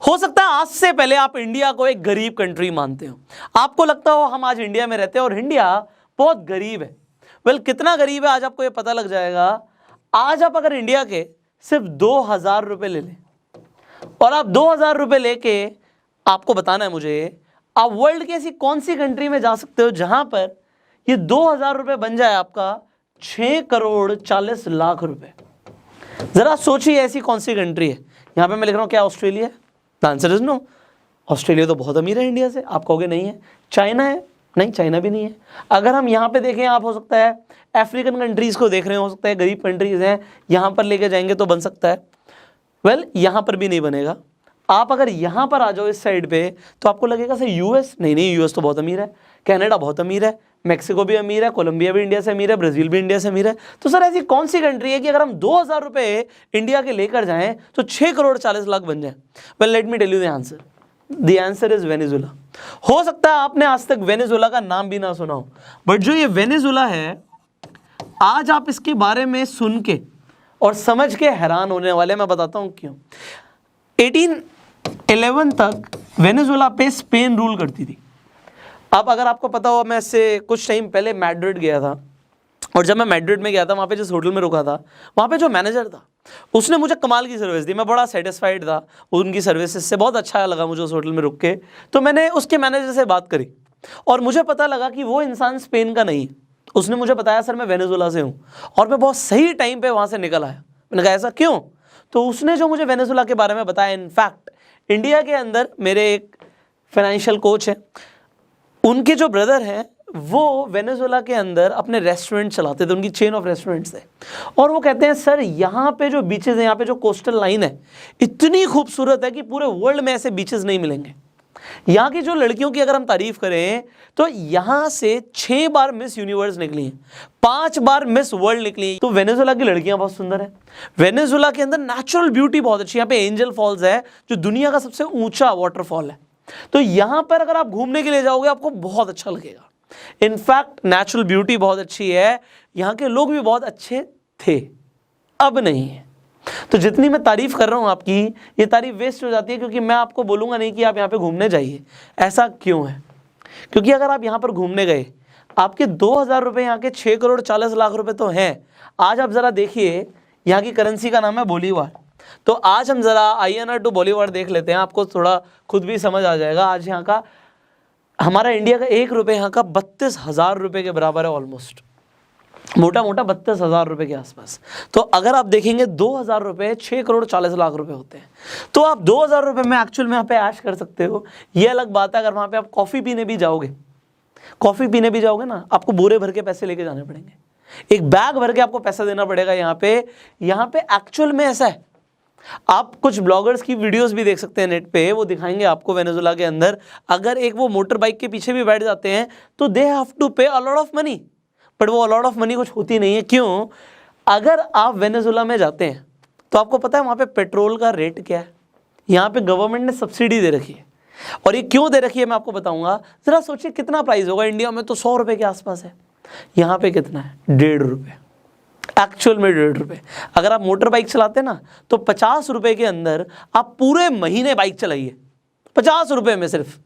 हो सकता है आज से पहले आप इंडिया को एक गरीब कंट्री मानते हो, आपको लगता हो हम आज इंडिया में रहते हैं और इंडिया बहुत गरीब है। वेल, कितना गरीब है आज आपको ये पता लग जाएगा। आज आप अगर इंडिया के सिर्फ 2000 रुपये ले लें और आप 2000 रुपये लेके आपको बताना है मुझे, आप वर्ल्ड की ऐसी कौन सी कंट्री में जा सकते हो जहां पर ये 2000 रुपये बन जाए आपका 6 करोड़ 40 लाख रुपए। जरा सोचिए ऐसी कौन सी कंट्री है। यहां पे मैं लिख रहा हूं क्या ऑस्ट्रेलिया है? The answer is no. Australia तो बहुत अमीर है इंडिया से, आप कहोगे नहीं है। चाइना है? नहीं, चाइना भी नहीं है। अगर हम यहाँ पे देखें, आप हो सकता है अफ्रीकन कंट्रीज को देख रहे हो सकता है गरीब कंट्रीज हैं, यहाँ पर लेके जाएंगे तो बन सकता है। वेल, यहाँ पर भी नहीं बनेगा। आप अगर यहाँ पर आ जाओ इस साइड पे तो आपको लगेगा सर यूएस, नहीं, यूएस तो बहुत अमीर है, कनाडा बहुत अमीर है, मैक्सिको भी अमीर है, कोलंबिया भी इंडिया से अमीर है, ब्राजील भी इंडिया से अमीर है। तो सर ऐसी कौन सी कंट्री है कि अगर हम 2000 रुपये इंडिया के लेकर जाएं तो 6 करोड़ 40 लाख बन जाए? Well, let me tell you the answer. The answer is Venezuela. हो सकता है आपने आज तक वेनेजुला का नाम भी ना सुना हो, बट जो ये वेनेजुला है, आज आप इसके बारे में सुन के और समझ के हैरान होने वाले। मैं बताता हूं क्यों। 1811 तक वेनेजुला पे स्पेन रूल करती थी। अब अगर आपको पता हो, मैं इससे कुछ टाइम पहले मैड्रिड गया था और जब मैं मैड्रिड में गया था, वहाँ पे जिस होटल में रुका था, वहाँ पे जो मैनेजर था उसने मुझे कमाल की सर्विस दी। मैं बड़ा सेटिस्फाइड था उनकी सर्विसेज से, बहुत अच्छा लगा मुझे उस होटल में रुक के। तो मैंने उसके मैनेजर से बात करी और मुझे पता लगा कि वो इंसान स्पेन का नहीं है। उसने मुझे बताया सर मैं वेनेजुला से हूँ, और मैं बहुत सही टाइम पर वहाँ से निकल आया। मैंने कहा ऐसा क्यों? तो उसने जो मुझे वेनेजुला के बारे में बताया, इनफैक्ट इंडिया के अंदर मेरे एक फाइनेंशियल कोच है, उनके जो ब्रदर हैं वो वेनेजुला के अंदर अपने रेस्टोरेंट चलाते थे, उनकी चेन ऑफ रेस्टोरेंट्स है। और वो कहते हैं सर यहाँ पे जो बीचेस हैं, यहाँ पे जो कोस्टल लाइन है इतनी खूबसूरत है कि पूरे वर्ल्ड में ऐसे बीचेस नहीं मिलेंगे। यहाँ की जो लड़कियों की अगर हम तारीफ करें तो यहाँ से 6 बार मिस यूनिवर्स निकली हैं, 5 बार मिस वर्ल्ड निकली हैं। तो वेनेजुला की लड़कियां बहुत सुंदर है। वेनेजुला के अंदर नेचुरल ब्यूटी बहुत अच्छी। यहाँ पे एंजल फॉल्स है जो दुनिया का सबसे ऊंचा वाटरफॉल है। तो यहाँ पर अगर आप घूमने के लिए जाओगे आपको बहुत अच्छा लगेगा। इनफैक्ट नेचुरल ब्यूटी बहुत अच्छी है, यहाँ के लोग भी बहुत अच्छे थे, अब नहीं है। तो जितनी मैं तारीफ कर रहा हूँ आपकी, ये तारीफ वेस्ट हो जाती है, क्योंकि मैं आपको बोलूँगा नहीं कि आप यहाँ पे घूमने जाइए। ऐसा क्यों है? क्योंकि अगर आप यहाँ पर घूमने गए, आपके 2000 रुपये यहाँ के 6 करोड़ 40 लाख रुपए तो हैं। आज आप ज़रा देखिए, यहाँ की करेंसी का नाम है बोलीवार। तो आज हम ज़रा INR टू बोलीवार देख लेते हैं, आपको थोड़ा खुद भी समझ आ जाएगा। आज यहाँ का, हमारा इंडिया का 1 रुपये यहाँ का 32,000 रुपये के बराबर है, ऑलमोस्ट मोटा मोटा 32,000 रुपये के आसपास। तो अगर आप देखेंगे 2000 रुपये 6 करोड़ 40 लाख रुपए होते हैं। तो आप 2000 रुपये में एक्चुअल में यहाँ पे ऐश कर सकते हो। ये अलग बात है अगर वहाँ पे आप कॉफ़ी पीने भी जाओगे, कॉफ़ी पीने भी जाओगे ना, आपको बोरे भर के पैसे लेके जाने पड़ेंगे, एक बैग भर के आपको पैसा देना पड़ेगा। यहाँ पे एक्चुअल में ऐसा है। आप कुछ ब्लॉगर्स की वीडियोस भी देख सकते हैं नेट पे, वो दिखाएंगे आपको वेनेजुला के अंदर अगर एक वो मोटर बाइक के पीछे भी बैठ जाते हैं तो दे हैव टू पे a lot of money. But वो लॉट ऑफ मनी कुछ होती नहीं है। क्यों? अगर आप वेनेजुला में जाते हैं तो आपको पता है वहाँ पे पेट्रोल का रेट क्या है। यहाँ पे गवर्नमेंट ने सब्सिडी दे रखी है, और ये क्यों दे रखी है मैं आपको बताऊंगा। ज़रा सोचिए कितना प्राइस होगा। इंडिया में तो 100 रुपये के आसपास है, यहाँ पे कितना है? 1.5 रुपये। एक्चुअल में 1.5 रुपये। अगर आप मोटर बाइक चलाते हैं ना तो 50 रुपये के अंदर आप पूरे महीने बाइक चलाइए, 50 रुपये में सिर्फ।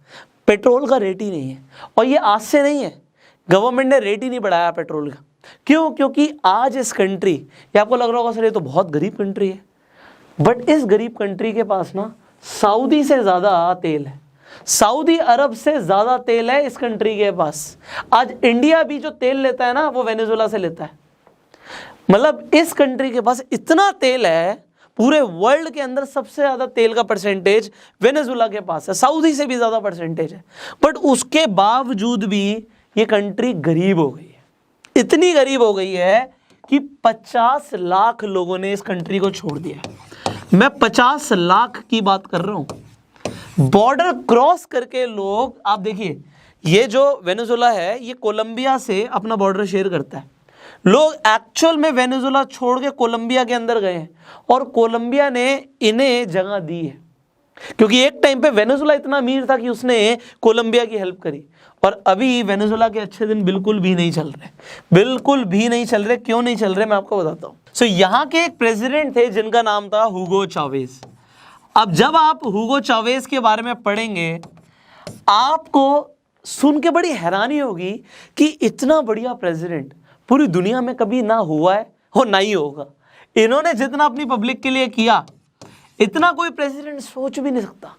पेट्रोल का रेट ही नहीं है, और ये आज से नहीं है, गवर्नमेंट ने रेट ही नहीं बढ़ाया पेट्रोल का। क्यों? क्योंकि आज इस कंट्री, ये आपको लग रहा होगा सर ये तो बहुत गरीब कंट्री है, बट इस गरीब कंट्री के पास ना सऊदी से ज़्यादा तेल है, सऊदी अरब से ज़्यादा तेल है इस कंट्री के पास। आज इंडिया भी जो तेल लेता है ना वो वेनेजुला से लेता है। मतलब इस कंट्री के पास इतना तेल है, पूरे वर्ल्ड के अंदर सबसे ज़्यादा तेल का परसेंटेज वेनेजुला के पास है, सऊदी से भी ज़्यादा परसेंटेज है। बट उसके बावजूद भी ये कंट्री गरीब हो गई है। इतनी गरीब हो गई है कि 50 लाख लोगों ने इस कंट्री को छोड़ दिया है। मैं 50 लाख की बात कर रहा हूं। बॉर्डर क्रॉस करके लोग, आप देखिए ये जो वेनेजुला है ये कोलंबिया से अपना बॉर्डर शेयर करता है। लोग एक्चुअल में वेनेजुला छोड़ के कोलंबिया के अंदर गए हैं, और कोलंबिया ने इन्हें जगह दी है, क्योंकि एक टाइम पे वेनेजुला इतना अमीर था कि उसने कोलंबिया की हेल्प करी। और अभी वेनेजुला के अच्छे दिन बिल्कुल भी नहीं चल रहे, बिल्कुल भी नहीं चल रहे। क्यों नहीं चल रहे मैं आपको बताता हूँ। सो यहाँ के एक प्रेसिडेंट थे जिनका नाम था हुगो चावेज। अब जब आप हुगो चावेज के बारे में पढ़ेंगे आपको सुन के बड़ी हैरानी होगी कि इतना बढ़िया प्रेसिडेंट पूरी दुनिया में कभी ना हुआ है और ना ही होगा। इन्होंने जितना अपनी पब्लिक के लिए किया इतना कोई प्रेसिडेंट सोच भी नहीं सकता।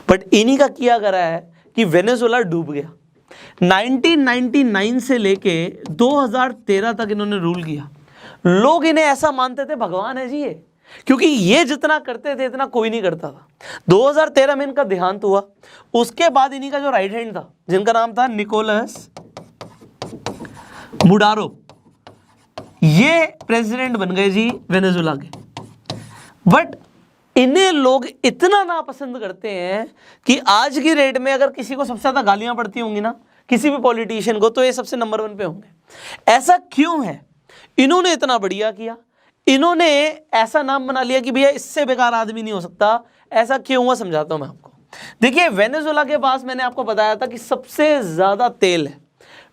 बट इन्हीं का किया करा है कि वेनेजुएला डूब गया। 1999 से लेके 2013 तक इन्होंने रूल किया। लोग इन्हें ऐसा मानते थे भगवान है जी ये, क्योंकि ये जितना करते थे इतना कोई नहीं करता था। 2013 में इनका देहांत हुआ। उसके बाद इन्हीं का जो राइट हैंड था जिनका नाम था निकोलस मुडारो, ये प्रेसिडेंट बन गए जी वेनेजुएला के। बट इन्हें लोग इतना नापसंद करते हैं कि आज की रेट में अगर किसी को सबसे ज्यादा गालियां पड़ती होंगी ना किसी भी पॉलिटिशियन को, तो ये सबसे नंबर 1 पे होंगे। ऐसा क्यों है? इन्होंने इतना बढ़िया किया, इन्होंने ऐसा नाम बना लिया कि भैया इससे बेकार आदमी नहीं हो सकता। ऐसा क्यों हुआ समझाता हूं मैं आपको। देखिए वेनेजुएला के पास मैंने आपको बताया था कि सबसे ज्यादा तेल है।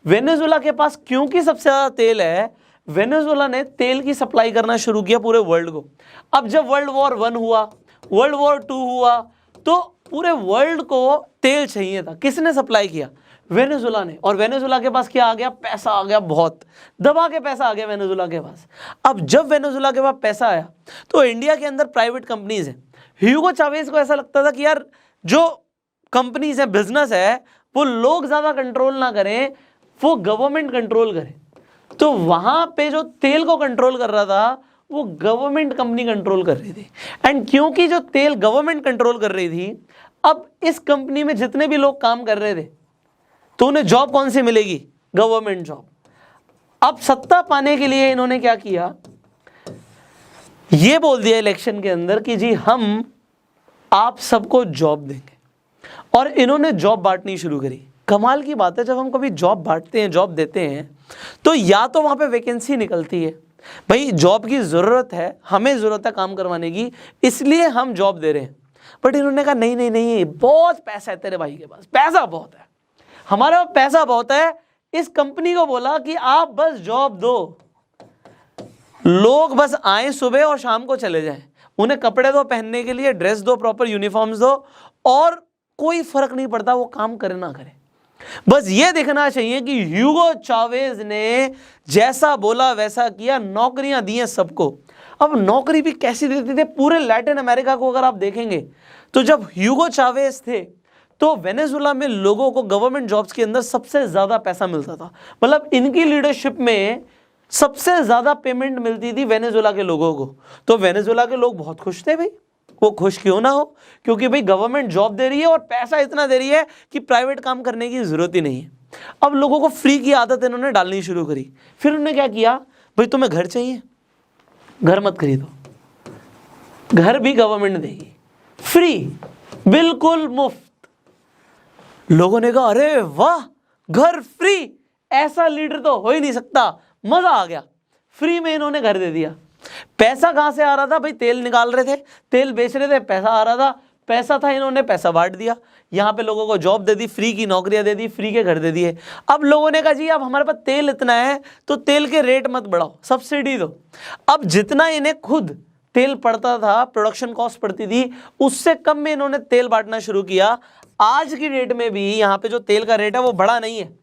वेनेजुएला के पास क्योंकि सबसे ज्यादा तेल है, वेनेजुएला ने तेल की सप्लाई करना शुरू किया पूरे वर्ल्ड को। अब जब वर्ल्ड वॉर 1 हुआ, वर्ल्ड वॉर 2 हुआ, तो पूरे वर्ल्ड को तेल चाहिए था। किसने सप्लाई किया? वेनेजुएला ने। और वेनेजुएला के पास क्या आ गया? पैसा आ गया, बहुत दबा के पैसा आ गया वेनेजुएला के पास। अब जब वेनेजुएला के पास पैसा आया तो इंडिया के अंदर प्राइवेट कंपनीज हैं। ह्यूगो चावेज को ऐसा लगता था कि यार जो कंपनीज है, बिजनेस है, वो लोग ज्यादा कंट्रोल ना करें, वो गवर्नमेंट कंट्रोल करे। तो वहां पे जो तेल को कंट्रोल कर रहा था वो गवर्नमेंट कंपनी कंट्रोल कर रही थी। एंड क्योंकि जो तेल गवर्नमेंट कंट्रोल कर रही थी, अब इस कंपनी में जितने भी लोग काम कर रहे थे तो उन्हें जॉब कौन सी मिलेगी? Government job. अब सत्ता पाने के लिए इन्होंने क्या किया, ये बोल दिया इलेक्शन के अंदर कि जी हम आप सबको जॉब देंगे। और इन्होंने जॉब बांटनी शुरू करी। कमाल की बात है, जब हम कभी जॉब बांटते हैं, जॉब देते हैं, तो या तो वहां पे वैकेंसी निकलती है, भाई जॉब की जरूरत है, हमें जरूरत है काम करवाने की, इसलिए हम जॉब दे रहे हैं। बट इन्होंने कहा नहीं नहीं नहीं, बहुत पैसा है तेरे भाई के पास, पैसा बहुत है, हमारे पास पैसा बहुत है। इस कंपनी को बोला कि आप बस जॉब दो, लोग बस आए सुबह और शाम को चले जाएं, उन्हें कपड़े दो पहनने के लिए, ड्रेस दो, प्रॉपर यूनिफॉर्म्स दो, और कोई फर्क नहीं पड़ता वो काम करे ना करे, बस ये देखना चाहिए कि ह्यूगो चावेज ने जैसा बोला वैसा किया, नौकरियां दी हैं सबको। अब नौकरी भी कैसी देते थे? पूरे लैटिन अमेरिका को अगर आप देखेंगे तो जब ह्यूगो चावेज थे तो वेनेजुएला में लोगों को गवर्नमेंट जॉब्स के अंदर सबसे ज्यादा पैसा मिलता था। मतलब इनकी लीडरशिप में सबसे ज्यादा पेमेंट मिलती थी वेनेजुएला के लोगों को। तो वेनेजुएला के लोग बहुत खुश थे भाई, वो खुश क्यों ना हो, क्योंकि भाई गवर्नमेंट जॉब दे रही है और पैसा इतना दे रही है कि प्राइवेट काम करने की जरूरत ही नहीं है। अब लोगों को फ्री की आदत इन्होंने डालनी शुरू करी। फिर उन्होंने क्या किया, भाई तुम्हें घर चाहिए, घर मत खरीदो, घर भी गवर्नमेंट देगी, फ्री, बिल्कुल मुफ्त। लोगों ने कहा अरे वाह, घर फ्री, ऐसा लीडर तो हो ही नहीं सकता, मजा आ गया। फ्री में इन्होंने घर दे दिया। पैसा कहां से आ रहा था? भाई तेल निकाल रहे थे, तेल बेच रहे थे, पैसा आ रहा था, पैसा था, इन्होंने पैसा बांट दिया, यहां पे लोगों को जॉब दे दी, फ्री की नौकरियां दे दी, फ्री के घर दे दिए। अब लोगों ने कहा जी अब हमारे पास तेल इतना है तो तेल के रेट मत बढ़ाओ, सब्सिडी दो। अब जितना इन्हें खुद तेल पड़ता था, प्रोडक्शन कॉस्ट पड़ती थी, उससे कम में इन्होंने तेल बांटना शुरू किया। आज की डेट में भी यहाँ पे जो तेल का रेट है वो बढ़ा नहीं है।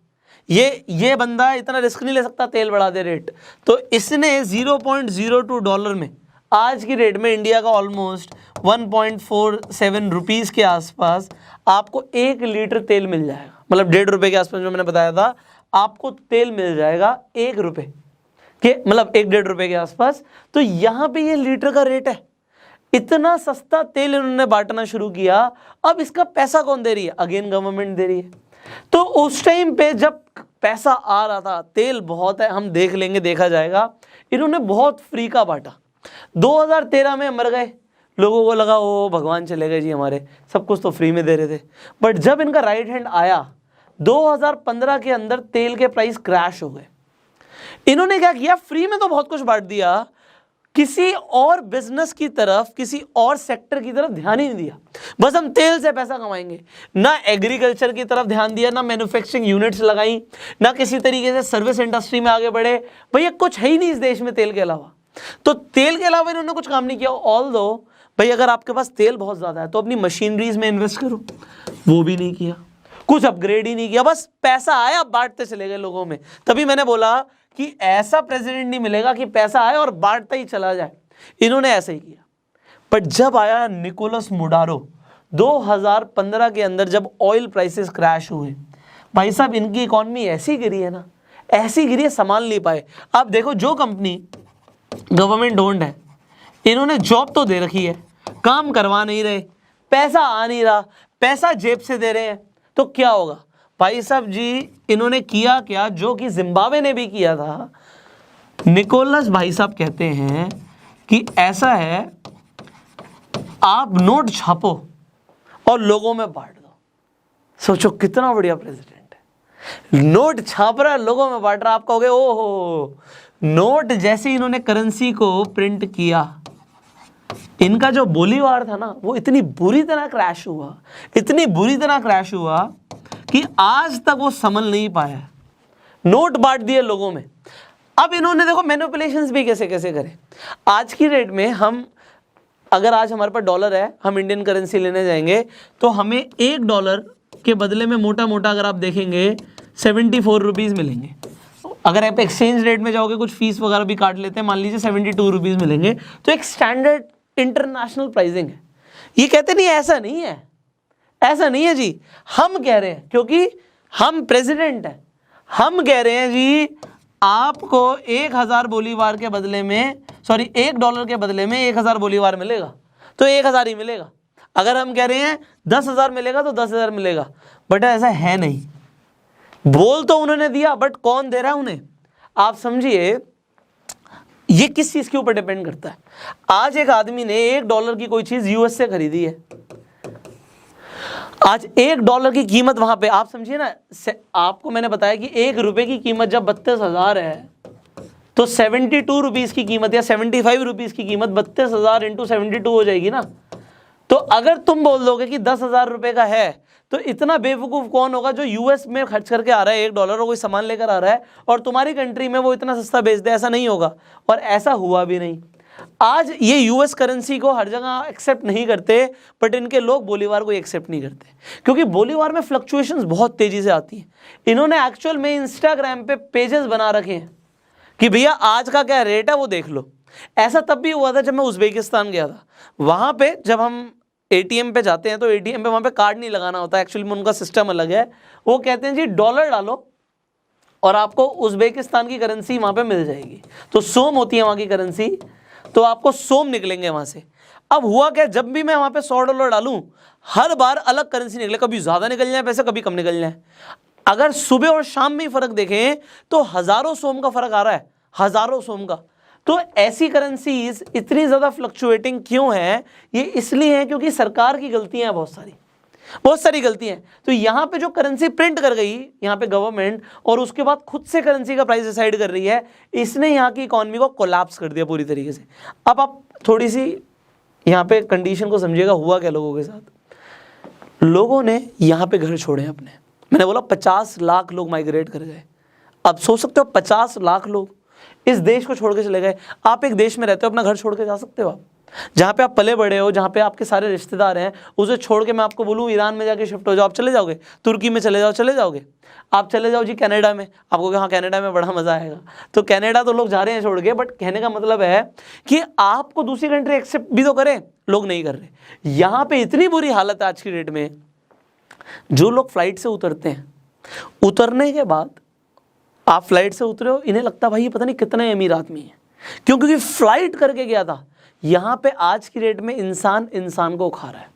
ये बंदा इतना रिस्क नहीं ले सकता तेल बढ़ा दे रेट, तो इसने 0.02 डॉलर में आज की रेट में इंडिया का ऑलमोस्ट 1.47 रुपीज़ के आसपास आपको 1 लीटर तेल मिल जाएगा। मतलब 1.5 रुपये के आसपास जो मैंने बताया था, आपको तेल मिल जाएगा 1 रुपये के, मतलब 1-1.5 रुपये के आसपास। तो यहाँ पे ये लीटर का रेट है। इतना सस्ता तेल इन्होंने बांटना शुरू किया। अब इसका पैसा कौन दे रही है? अगेन गवर्नमेंट दे रही है। तो उस टाइम पे जब पैसा आ रहा था, तेल बहुत है, हम देख लेंगे, देखा जाएगा, इन्होंने बहुत फ्री का बांटा। 2013 में मर गए, लोगों को लगा ओ भगवान चले गए जी हमारे, सब कुछ तो फ्री में दे रहे थे। बट जब इनका राइट हैंड आया 2015 के अंदर तेल के प्राइस क्रैश हो गए। इन्होंने क्या किया, फ्री में तो बहुत कुछ बांट दिया, किसी और बिजनेस की तरफ, किसी और सेक्टर की तरफ ध्यान ही नहीं दिया। बस हम तेल से पैसा कमाएंगे, ना एग्रीकल्चर की तरफ ध्यान दिया, ना मैन्युफैक्चरिंग यूनिट्स लगाई, ना किसी तरीके से सर्विस इंडस्ट्री में आगे बढ़े। भैया कुछ है ही नहीं इस देश में तेल के अलावा। तो तेल के अलावा इन्होंने कुछ काम नहीं किया। ऑल्दो भाई अगर आपके पास तेल बहुत ज़्यादा है तो अपनी मशीनरीज में इन्वेस्ट करो, वो भी नहीं किया, कुछ अपग्रेड ही नहीं किया, बस पैसा आया बांटते चले गए लोगों में। तभी मैंने बोला कि ऐसा प्रेसिडेंट नहीं मिलेगा कि पैसा आए और बांटता ही चला जाए, इन्होंने ऐसा ही किया। बट जब आया निकोलस मुडारो 2015 के अंदर, जब ऑयल प्राइसेस क्रैश हुए, भाई साहब इनकी इकॉनमी ऐसी गिरी है ना, ऐसी गिरी है संभाल नहीं पाए। आप देखो जो कंपनी गवर्नमेंट ओन्ड है, इन्होंने जॉब तो दे रखी है, काम करवा नहीं रहे, पैसा आ नहीं रहा, पैसा जेब से दे रहे हैं, तो क्या होगा भाई साहब जी? इन्होंने किया क्या जो कि जिम्बाब्वे ने भी किया था। निकोलस भाई साहब कहते हैं कि ऐसा है, आप नोट छापो और लोगों में बांट दो। सोचो कितना बढ़िया प्रेसिडेंट है, नोट छाप रहा है, लोगों में बांट रहा है। आप कहोगे ओहो, नोट जैसे इन्होंने करेंसी को प्रिंट किया, इनका जो बोलीवार था ना वो इतनी बुरी तरह क्रैश हुआ, इतनी बुरी तरह क्रैश हुआ कि आज तक वो संभल नहीं पाया। नोट बांट दिए लोगों में। अब इन्होंने देखो मैनिपुलेशंस भी कैसे कैसे करे। आज की डेट में हम, अगर आज हमारे पास डॉलर है, हम इंडियन करेंसी लेने जाएंगे तो हमें $1 के बदले में मोटा मोटा अगर आप देखेंगे 74 रुपीज़ मिलेंगे। अगर आप एक्सचेंज रेट में जाओगे, कुछ फीस वगैरह भी काट लेते हैं, मान लीजिए 72 रुपीज़ मिलेंगे। तो एक स्टैंडर्ड इंटरनेशनल प्राइसिंग है। ये कहते नहीं ऐसा नहीं है, ऐसा नहीं है जी, हम कह रहे हैं क्योंकि हम प्रेसिडेंट हैं, हम कह रहे हैं जी आपको 1000 बोलीवार के बदले में, सॉरी $1 के बदले में 1000 बोलीवार मिलेगा तो 1000 ही मिलेगा। अगर हम कह रहे हैं 10,000 मिलेगा तो 10,000 मिलेगा। बट ऐसा है नहीं। बोल तो उन्होंने दिया, बट कौन दे रहा है उन्हें? आप समझिए ये किस चीज के ऊपर डिपेंड करता है। आज एक आदमी ने $1 की कोई चीज यूएस से खरीदी है, आज $1 की कीमत वहां पे, आप समझिए ना, आपको मैंने बताया कि ₹1 की कीमत जब 32,000 है तो 72 रुपीज की कीमत या 75 रुपीज की कीमत 32,000 इंटू 72 हो जाएगी ना। तो अगर तुम बोल दोगे कि 10,000 रुपए का है, तो इतना बेवकूफ कौन होगा जो यूएस में खर्च करके आ रहा है $1 और कोई सामान लेकर आ रहा है और तुम्हारी कंट्री में वो इतना सस्ता बेच दे? ऐसा नहीं होगा, और ऐसा हुआ भी नहीं। आज ये यूएस करेंसी को हर जगह एक्सेप्ट नहीं करते, बट इनके लोग बोलीवार को एक्सेप्ट नहीं करते क्योंकि बोलीवार में फ्लक्चुएशंस बहुत तेजी से आती हैं। इन्होंने एक्चुअल में इंस्टाग्राम पे पेजेस बना रखे हैं कि भैया आज का क्या रेट है वो देख लो। ऐसा तब भी हुआ था जब मैं उज्बेकिस्तान गया था। वहाँ पे जब हम एटीएम पे जाते हैं तो एटीएम पे वहाँ पे कार्ड नहीं लगाना होता, एक्चुअली में उनका सिस्टम अलग है। वो कहते हैं जी $1 डालो और आपको उज्बेकिस्तान की करेंसी वहाँ पे मिल जाएगी। तो सोम होती है वहाँ की करेंसी, तो आपको सोम निकलेंगे वहाँ से। अब हुआ क्या, जब भी मैं वहाँ पे $100 डालूं, हर बार अलग करेंसी निकले, कभी ज़्यादा निकल जाए पैसे, कभी कम निकल जाए। अगर सुबह और शाम में ही फ़र्क देखें तो हज़ारों सोम का फ़र्क आ रहा है, हज़ारों सोम का। तो ऐसी करेंसीज इतनी ज़्यादा फ्लक्चुएटिंग क्यों है? ये इसलिए है क्योंकि सरकार की गलतियाँ हैं, बहुत सारी गलतियाँ हैं। तो यहाँ पे जो करेंसी प्रिंट कर गई यहाँ पे गवर्नमेंट, और उसके बाद खुद से करेंसी का प्राइस डिसाइड कर रही है, इसने यहाँ की इकॉनमी को कोलैप्स कर दिया पूरी तरीके से। अब आप थोड़ी सी यहाँ पे कंडीशन को समझिएगा, हुआ क्या लोगों के साथ। लोगों ने यहाँ पे घर छोड़े अपने, मैंने बोला 50 लाख लोग माइग्रेट कर गए। अब सोच सकते हो 50 लाख लोग इस देश को छोड़ के चले गए। आप एक देश में रहते हो, अपना घर छोड़ के जा सकते हो? आप जहाँ पे आप पले बड़े हो, जहाँ पे आपके सारे रिश्तेदार हैं, उसे छोड़ के मैं आपको बोलूँ ईरान में जाके शिफ्ट हो जाओ, आप चले जाओगे? तुर्की में चले जाओगे? आप चले जाओ जी कनाडा में, आपको हाँ कनाडा में बड़ा मज़ा आएगा। तो कनाडा तो लोग जा रहे हैं छोड़ के, बट कहने का मतलब है कि आपको दूसरी कंट्री एक्सेप्ट भी तो करें, लोग नहीं कर रहे। यहाँ पे इतनी बुरी हालत है आज की डेट में, जो लोग फ्लाइट से उतरते हैं, उतरने के बाद आप फ्लाइट से उतरे हो, इन्हें लगता भाई ये पता नहीं कितने अमीर आदमी है, क्योंकि फ्लाइट करके गया था। यहाँ पे आज की डेट में इंसान इंसान को खा रहा है।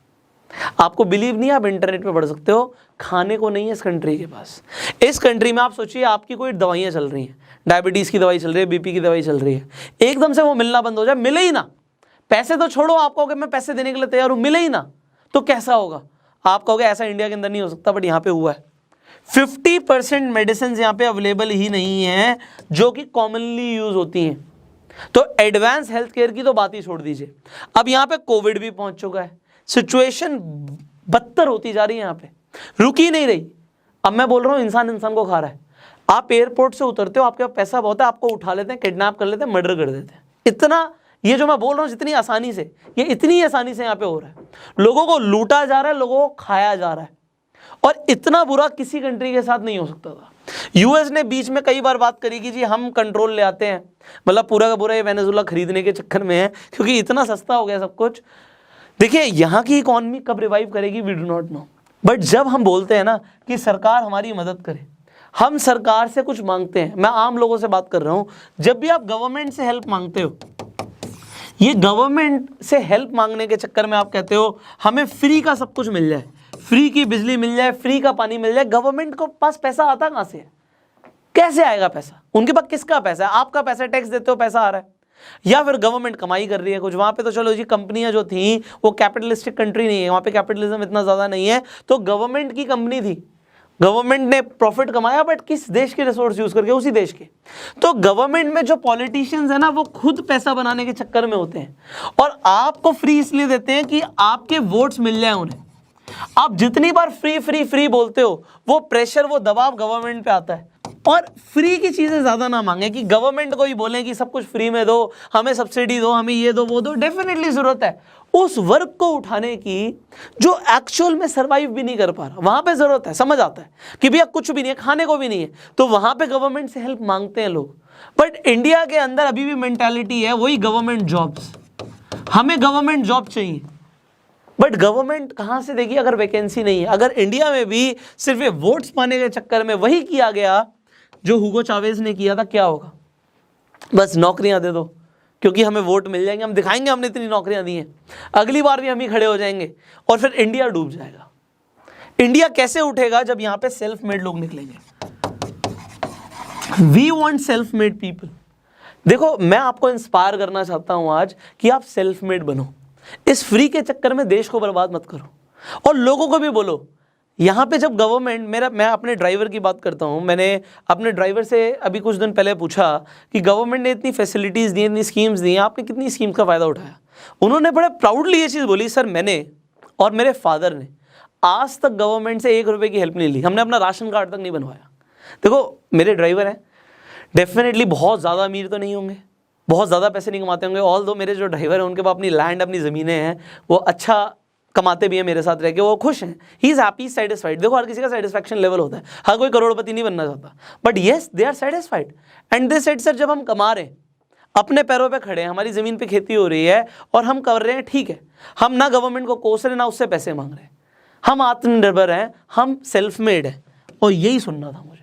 आपको बिलीव नहीं है, आप इंटरनेट पे पढ़ सकते हो, खाने को नहीं है इस कंट्री के पास। इस कंट्री में आप सोचिए आपकी कोई दवाइयाँ चल रही हैं, डायबिटीज़ की दवाई चल रही है, बीपी की दवाई चल रही है, एकदम से वो मिलना बंद हो जाए, मिले ही ना, पैसे तो छोड़ो, आप कहोगे मैं पैसे देने के लिए तैयार हूँ, मिले ही ना, तो कैसा होगा? आप कहोगे ऐसा इंडिया के अंदर नहीं हो सकता, बट यहाँ पे हुआ है। 50% मेडिसिन यहाँ पे अवेलेबल ही नहीं है जो कि कॉमनली यूज होती हैं। तो एडवांस हेल्थ केयर की तो बात ही छोड़ दीजिए। अब यहाँ पे कोविड भी पहुंच चुका है, सिचुएशन बदतर होती जा रही है, यहाँ पे रुक ही नहीं रही। अब मैं बोल रहा हूँ इंसान इंसान को खा रहा है। आप एयरपोर्ट से उतरते हो, आपके पास पैसा बहुत है, आपको उठा लेते हैं, किडनैप कर लेते हैं, मर्डर कर देते हैं। ये जो मैं बोल रहा हूँ जितनी आसानी से, ये इतनी आसानी से यहाँ पे हो रहा है। लोगों को लूटा जा रहा है, लोगों को खाया जा रहा है, और इतना बुरा किसी कंट्री के साथ नहीं हो सकता था। यूएस ने बीच में कई बार बात करी कि जी हम कंट्रोल ले आते हैं, मतलब पूरा का पूरा ये वेनेजुला खरीदने के चक्कर में है क्योंकि इतना सस्ता हो गया सब कुछ। देखिए यहाँ की इकॉनमी कब रिवाइव करेगी we do not know, but जब हम बोलते हैं ना कि सरकार हमारी मदद करे, हम सरकार से कुछ मांगते हैं, मैं आम लोगों से बात कर रहा हूँ, जब भी आप गवर्नमेंट से हेल्प मांगते हो, ये गवर्नमेंट से हेल्प मांगने के चक्कर में आप कहते हो हमें फ्री का सब कुछ मिल जाए, फ्री की बिजली मिल जाए, फ्री का पानी मिल जाए। गवर्नमेंट को पास पैसा आता कहाँ से है? कैसे आएगा पैसा? उनके पास किसका पैसा है? आपका पैसा, टैक्स देते हो पैसा आ रहा है, या फिर गवर्नमेंट कमाई कर रही है कुछ वहां पे। तो चलो जी, कंपनियां जो थी वो कैपिटलिस्टिक कंट्री नहीं है, वहां पे कैपिटलिज्म इतना ज्यादा नहीं है, तो गवर्नमेंट की कंपनी थी, गवर्नमेंट ने प्रॉफिट कमाया, बट किस देश के रिसोर्स यूज करके? उसी देश के। तो गवर्नमेंट में जो पॉलिटिशियंस है ना, वो खुद पैसा बनाने के चक्कर में होते हैं, और आपको फ्री इसलिए देते हैं कि आपके वोट्स मिल जाए उन्हें। आप जितनी बार फ्री फ्री फ्री बोलते हो, वो प्रेशर, वो दबाव गवर्नमेंट पे आता है। और फ्री की चीजें ज्यादा ना मांगे कि गवर्नमेंट को ही बोलें कि सब कुछ फ्री में दो, हमें सब्सिडी दो, हमें ये दो वो दो। डेफिनेटली जरूरत है उस वर्ग को उठाने की जो एक्चुअल में सरवाइव भी नहीं कर पा रहा, वहां पे जरूरत है। समझ आता है कि भैया कुछ भी नहीं है, खाने को भी नहीं है, तो वहां पे गवर्नमेंट से हेल्प मांगते हैं लोग। बट इंडिया के अंदर अभी भी मेंटालिटी है वही गवर्नमेंट जॉब्स, हमें गवर्नमेंट जॉब चाहिए। बट गवर्नमेंट कहां से देगी अगर वैकेंसी नहीं है? अगर इंडिया में भी सिर्फ ये वोट्स पाने के चक्कर में वही किया गया जो हुगो चावेज ने किया था, क्या होगा? बस नौकरियां दे दो क्योंकि हमें वोट मिल जाएंगे, हम दिखाएंगे हमने इतनी नौकरियां दी हैं, अगली बार भी हम ही खड़े हो जाएंगे, और फिर इंडिया डूब जाएगा। इंडिया कैसे उठेगा? जब यहां पे सेल्फ मेड लोग निकलेंगे। We want self made people. देखो, मैं आपको इंस्पायर करना चाहता हूं आज कि आप सेल्फ मेड बनो। इस फ्री के चक्कर में देश को बर्बाद मत करो, और लोगों को भी बोलो। यहाँ पे जब गवर्नमेंट, मैं अपने ड्राइवर की बात करता हूँ, मैंने अपने ड्राइवर से अभी कुछ दिन पहले पूछा कि गवर्नमेंट ने इतनी फैसिलिटीज़ दी, इतनी स्कीम्स दी, आपने कितनी स्कीम्स का फ़ायदा उठाया? उन्होंने बड़े प्राउडली ये चीज़ बोली, सर मैंने और मेरे फादर ने आज तक गवर्नमेंट से 1 रुपये की हेल्प नहीं ली, हमने अपना राशन कार्ड तक नहीं बनवाया। देखो, मेरे ड्राइवर हैं, डेफिनेटली बहुत ज़्यादा अमीर तो नहीं होंगे, बहुत ज़्यादा पैसे नहीं कमाते होंगे, ऑल दो मेरे जो ड्राइवर हैं उनके पास अपनी लैंड, अपनी ज़मीनें हैं, वो अच्छा कमाते भी हैं, मेरे साथ रह के वो खुश हैं, ही इज़ हैप्पी, सेटिस्फाइड। देखो, हर किसी का सेटिस्फैक्शन लेवल होता है, हर कोई करोड़पति नहीं बनना चाहता, but yes they are satisfied. And they said, sir जब हम कमा रहे हैं, अपने पैरों पे खड़े हैं, हमारी ज़मीन पे खेती हो रही है और हम कर रहे हैं, ठीक है, हम ना गवर्नमेंट को कोस रहे, ना उससे पैसे मांग रहे हैं, हम आत्मनिर्भर हैं, हम सेल्फ मेड हैं। और यही सुनना था मुझे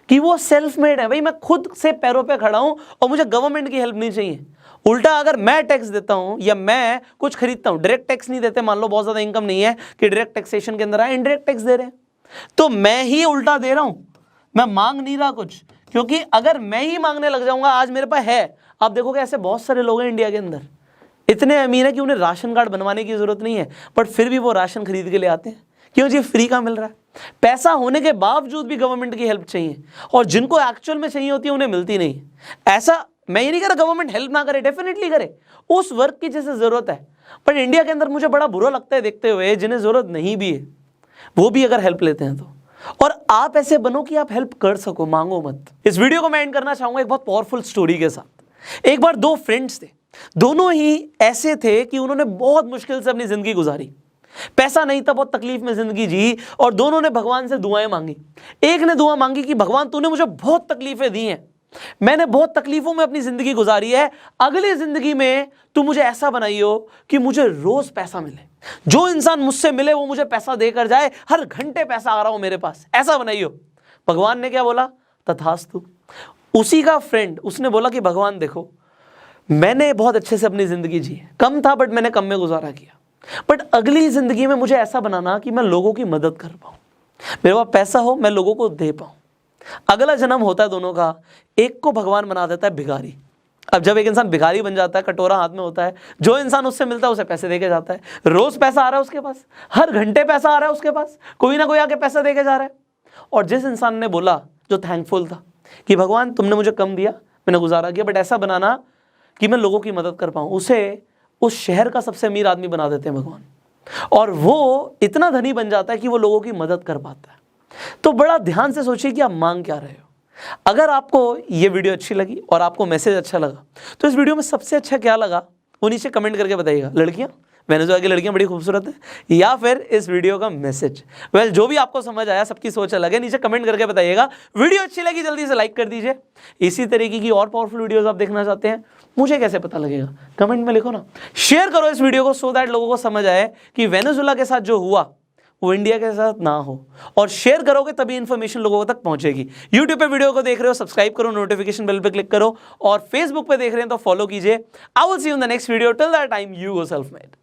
कि वो सेल्फ मेड है, भाई मैं खुद से पैरों पे खड़ा हूं और मुझे गवर्नमेंट की हेल्प नहीं चाहिए। उल्टा अगर मैं टैक्स देता हूं या मैं कुछ खरीदता हूं, डायरेक्ट टैक्स नहीं देते, मान लो बहुत ज्यादा इनकम नहीं है कि डायरेक्ट टैक्सेशन के अंदर आए, इनडायरेक्ट टैक्स दे रहे हैं, तो मैं ही उल्टा दे रहा हूं, मैं मांग नहीं रहा कुछ। क्योंकि अगर मैं ही मांगने लग जाऊंगा, आज मेरे पास है, आप देखोगे ऐसे बहुत सारे लोग हैं इंडिया के अंदर, इतने अमीर है कि उन्हें राशन कार्ड बनवाने की जरूरत नहीं है, बट फिर भी वो राशन खरीद के ले आते हैं। क्यों जी? फ्री का मिल रहा है। पैसा होने के बावजूद भी गवर्नमेंट की हेल्प चाहिए, और जिनको एक्चुअल में चाहिए होती है उन्हें मिलती नहीं। ऐसा मैं ये नहीं कह रहा गवर्नमेंट हेल्प ना करे, डेफिनेटली करे, उस वर्ग की जिसे जरूरत है। पर इंडिया के अंदर मुझे बड़ा बुरा लगता है देखते हुए, जिन्हें जरूरत नहीं भी है वो भी अगर हेल्प लेते हैं तो। और आप ऐसे बनो कि आप हेल्प कर सको, मांगो मत। इस वीडियो को मैं एंड करना चाहूंगा एक बहुत पावरफुल स्टोरी के साथ। एक बार 2 फ्रेंड्स थे, दोनों ही ऐसे थे कि उन्होंने बहुत मुश्किल से अपनी जिंदगी गुजारी, पैसा नहीं था, बहुत तकलीफ में जिंदगी जी, और दोनों ने भगवान से दुआएं मांगी। एक ने दुआ मांगी कि भगवान तूने मुझे बहुत तकलीफें दी हैं, मैंने बहुत तकलीफों में अपनी जिंदगी गुजारी है, अगली जिंदगी में तू मुझे ऐसा बनाइयो कि मुझे रोज पैसा मिले, जो इंसान मुझसे मिले वो मुझे पैसा देकर जाए, हर घंटे पैसा आ रहा हो मेरे पास, ऐसा बनाइयो। भगवान ने क्या बोला? तथास्तु। उसी का फ्रेंड, उसने बोला कि भगवान देखो, मैंने बहुत अच्छे से अपनी जिंदगी जी, कम था बट मैंने कम में गुजारा किया, बट अगली जिंदगी में मुझे ऐसा बनाना कि मैं लोगों की मदद कर पाऊं, मेरे पास पैसा हो, मैं लोगों को दे पाऊं। अगला जन्म होता है दोनों का, एक को भगवान बना देता है भिखारी। अब जब एक इंसान भिखारी बन जाता है, कटोरा हाथ में होता है, जो इंसान उससे मिलता है उसे पैसे देके जाता है, रोज पैसा आ रहा है उसके पास, हर घंटे पैसा आ रहा है उसके पास, कोई ना कोई आके पैसा देके जा रहा है। और जिस इंसान ने बोला, जो थैंकफुल था कि भगवान तुमने मुझे कम दिया, मैंने गुजारा किया, बट ऐसा बनाना कि मैं लोगों की मदद कर पाऊं, उसे उस शहर का सबसे अमीर आदमी बना देते हैं भगवान, और वो इतना धनी बन जाता है कि वो लोगों की मदद कर पाता है। तो बड़ा ध्यान से सोचिए कि आप मांग क्या रहे हो। अगर आपको ये वीडियो अच्छी लगी और आपको मैसेज अच्छा लगा, तो इस वीडियो में सबसे अच्छा क्या लगा वो नीचे कमेंट करके बताइएगा। लड़कियां, वेनेजुएला की लड़कियां बड़ी खूबसूरत है, या फिर इस वीडियो का मैसेज। वेल, जो भी आपको समझ आया, सबकी सोच अलग है, नीचे कमेंट करके बताइएगा। वीडियो अच्छी लगी जल्दी से लाइक कर दीजिए। इसी तरीके की और पावरफुल वीडियोस आप देखना चाहते हैं, मुझे कैसे पता लगेगा? कमेंट में लिखो ना। शेयर करो इस वीडियो को, सो दैट लोगों को समझ आए कि वेनेजुएला के साथ जो हुआ वो इंडिया के साथ ना हो। और शेयर करोगे तभी इंफॉर्मेशन लोगों तक पहुंचेगी। यूट्यूब पे वीडियो को देख रहे हो, सब्सक्राइब करो, नोटिफिकेशन बेल पे क्लिक करो, और फेसबुक पे देख रहे हैं तो फॉलो कीजिए। I will see you in the next video. Till that time, you go self made.